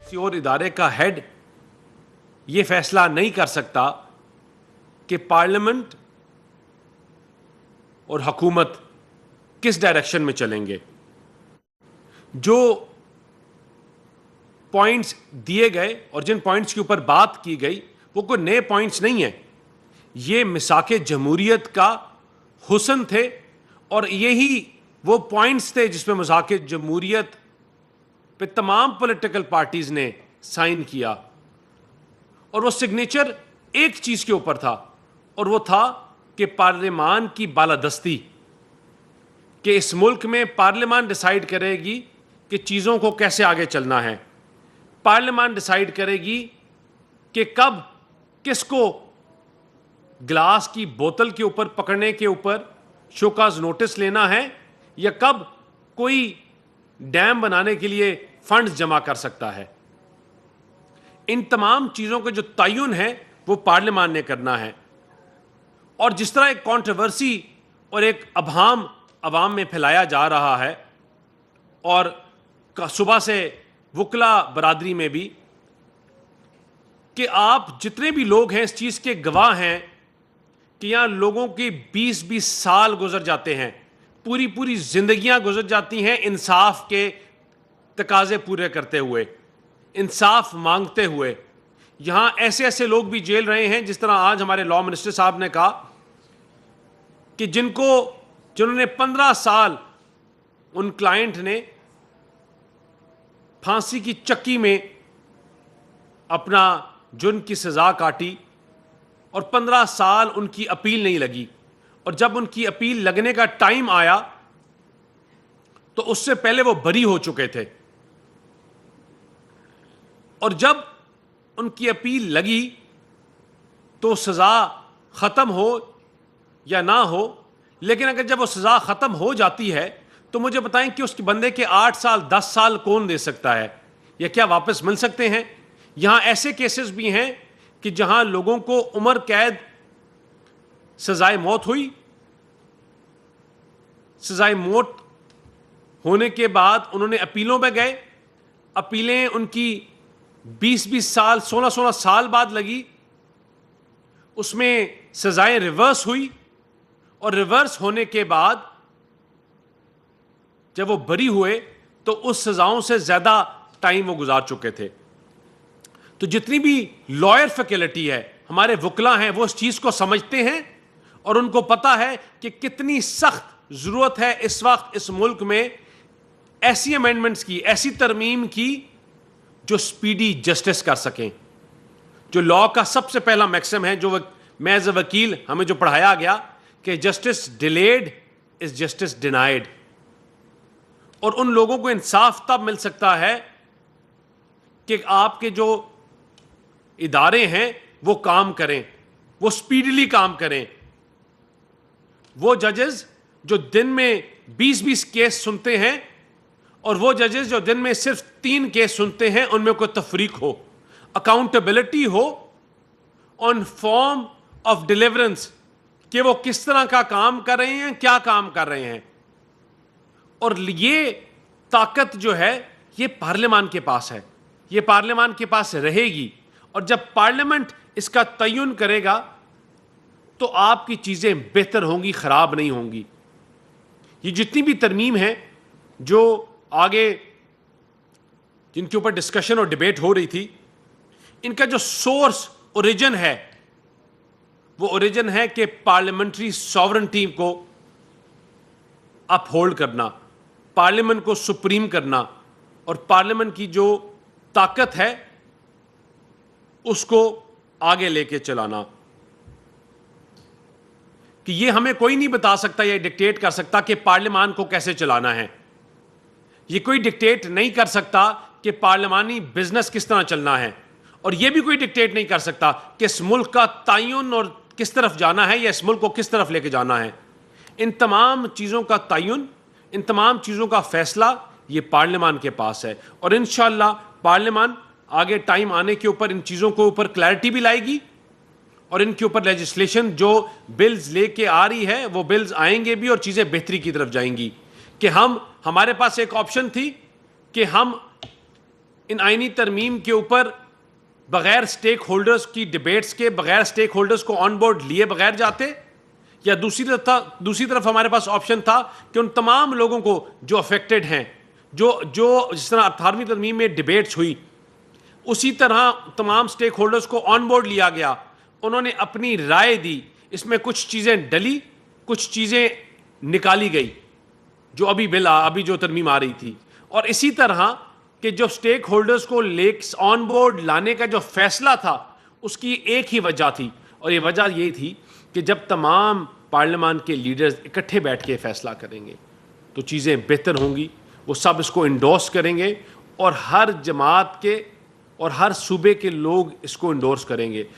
کسی اور ادارے کا ہیڈ یہ فیصلہ نہیں کر سکتا کہ پارلیمنٹ اور حکومت کس ڈائریکشن میں چلیں گے. جو پوائنٹس دیے گئے اور جن پوائنٹس کے اوپر بات کی گئی وہ کوئی نئے پوائنٹس نہیں ہیں. یہ میثاق جمہوریت کا حسن تھے اور یہی وہ پوائنٹس تھے جس میں میثاق جمہوریت پہ تمام پولیٹیکل پارٹیز نے سائن کیا. اور وہ سگنیچر ایک چیز کے اوپر تھا اور وہ تھا کہ پارلیمان کی بالادستی، کہ اس ملک میں پارلیمان ڈیسائیڈ کرے گی کہ چیزوں کو کیسے آگے چلنا ہے. پارلیمان ڈیسائیڈ کرے گی کہ کب کس کو گلاس کی بوتل کے اوپر پکڑنے کے اوپر شوکاز نوٹس لینا ہے یا کب کوئی ڈیم بنانے کے لیے فنڈز جمع کر سکتا ہے. ان تمام چیزوں کے جو تعین ہے وہ پارلیمان نے کرنا ہے. اور جس طرح ایک کنٹروورسی اور ایک ابہام عوام میں پھیلایا جا رہا ہے اور صبح سے وکلا برادری میں بھی، کہ آپ جتنے بھی لوگ ہیں اس چیز کے گواہ ہیں کہ یہاں لوگوں کی 20 سال گزر جاتے ہیں، پوری زندگیاں گزر جاتی ہیں انصاف کے تقاضے پورے کرتے ہوئے، انصاف مانگتے ہوئے. یہاں ایسے لوگ بھی جیل رہے ہیں، جس طرح آج ہمارے لا منسٹر صاحب نے کہا کہ جنہوں نے 15 سال ان کلائنٹ نے پھانسی کی چکی میں اپنا جرم کی سزا کاٹی اور 15 سال ان کی اپیل نہیں لگی، اور جب ان کی اپیل لگنے کا ٹائم آیا تو اس سے پہلے وہ بری ہو چکے تھے. اور جب ان کی اپیل لگی تو سزا ختم ہو یا نہ ہو، لیکن اگر جب وہ سزا ختم ہو جاتی ہے تو مجھے بتائیں کہ اس کے بندے کے 8 سال 10 سال کون دے سکتا ہے، یا کیا واپس مل سکتے ہیں؟ یہاں ایسے کیسز بھی ہیں کہ جہاں لوگوں کو عمر قید سزائے موت ہوئی، سزائے موت ہونے کے بعد انہوں نے اپیلوں پہ گئے، اپیلیں ان کی 20 سال 16 سال بعد لگی، اس میں سزائیں ریورس ہوئی، اور ریورس ہونے کے بعد جب وہ بری ہوئے تو اس سزاؤں سے زیادہ ٹائم وہ گزار چکے تھے. تو جتنی بھی لائر فیکلٹی ہے، ہمارے وکلا ہیں، وہ اس چیز کو سمجھتے ہیں اور ان کو پتا ہے کہ کتنی سخت ضرورت ہے اس وقت اس ملک میں ایسی امینڈمنٹس کی، ایسی ترمیم کی جو سپیڈی جسٹس کر سکیں. جو لا کا سب سے پہلا میکسم ہے، جو میں ایز اے وکیل ہمیں جو پڑھایا گیا کہ justice delayed is justice denied. اور ان لوگوں کو انصاف تب مل سکتا ہے کہ آپ کے جو ادارے ہیں وہ کام کریں، وہ سپیڈلی کام کریں. وہ ججز جو دن میں 20 کیس سنتے ہیں اور وہ ججز جو دن میں صرف 3 کیس سنتے ہیں، ان میں کوئی تفریق ہو، اکاؤنٹیبلٹی ہو آن فارم آف ڈیلیورنس، کہ وہ کس طرح کا کام کر رہے ہیں، کیا کام کر رہے ہیں. اور یہ طاقت جو ہے یہ پارلیمان کے پاس ہے، یہ پارلیمان کے پاس رہے گی. اور جب پارلیمنٹ اس کا تعین کرے گا تو آپ کی چیزیں بہتر ہوں گی، خراب نہیں ہوں گی. یہ جتنی بھی ترمیم ہیں جو آگے جن کے اوپر ڈسکشن اور ڈیبیٹ ہو رہی تھی، ان کا جو سورس اوریجن ہے وہ اوریجن ہے کہ پارلیمنٹری ساورنٹی کو اپ ہولڈ کرنا، پارلیمنٹ کو سپریم کرنا، اور پارلیمنٹ کی جو طاقت ہے اس کو آگے لے کے چلانا. کہ یہ ہمیں کوئی نہیں بتا سکتا یا ڈکٹیٹ کر سکتا کہ پارلیمان کو کیسے چلانا ہے. یہ کوئی ڈکٹیٹ نہیں کر سکتا کہ پارلیمانی بزنس کس طرح چلنا ہے، اور یہ بھی کوئی ڈکٹیٹ نہیں کر سکتا کہ اس ملک کا تعین اور کس طرف جانا ہے یا اس ملک کو کس طرف لے کے جانا ہے. ان تمام چیزوں کا تعین، ان تمام چیزوں کا فیصلہ یہ پارلیمان کے پاس ہے. اور انشاءاللہ پارلیمان آگے ٹائم آنے کے اوپر ان چیزوں کو اوپر کلیئرٹی بھی لائے گی، اور ان کے اوپر لیجسلیشن جو بلز لے کے آ رہی ہے وہ بلز آئیں گے بھی اور چیزیں بہتری کی طرف جائیں گی. کہ ہمارے پاس ایک آپشن تھی کہ ہم ان آئینی ترمیم کے اوپر بغیر سٹیک ہولڈرز کی ڈیبیٹس کے، بغیر سٹیک ہولڈرز کو آن بورڈ لیے بغیر جاتے، یا دوسری طرف ہمارے پاس آپشن تھا کہ ان تمام لوگوں کو جو افیکٹڈ ہیں، جو جس طرح 18ویں ترمیم میں ڈیبیٹس ہوئی اسی طرح تمام سٹیک ہولڈرز کو آن بورڈ لیا گیا، انہوں نے اپنی رائے دی، اس میں کچھ چیزیں ڈلی، کچھ چیزیں نکالی گئی جو ابھی جو ترمیم آ رہی تھی. اور اسی طرح کہ جو سٹیک ہولڈرز کو آن بورڈ لانے کا جو فیصلہ تھا اس کی ایک ہی وجہ تھی، اور یہ وجہ یہ تھی کہ جب تمام پارلیمان کے لیڈرز اکٹھے بیٹھ کے فیصلہ کریں گے تو چیزیں بہتر ہوں گی، وہ سب اس کو انڈورس کریں گے، اور ہر جماعت کے اور ہر صوبے کے لوگ اس کو انڈورس کریں گے.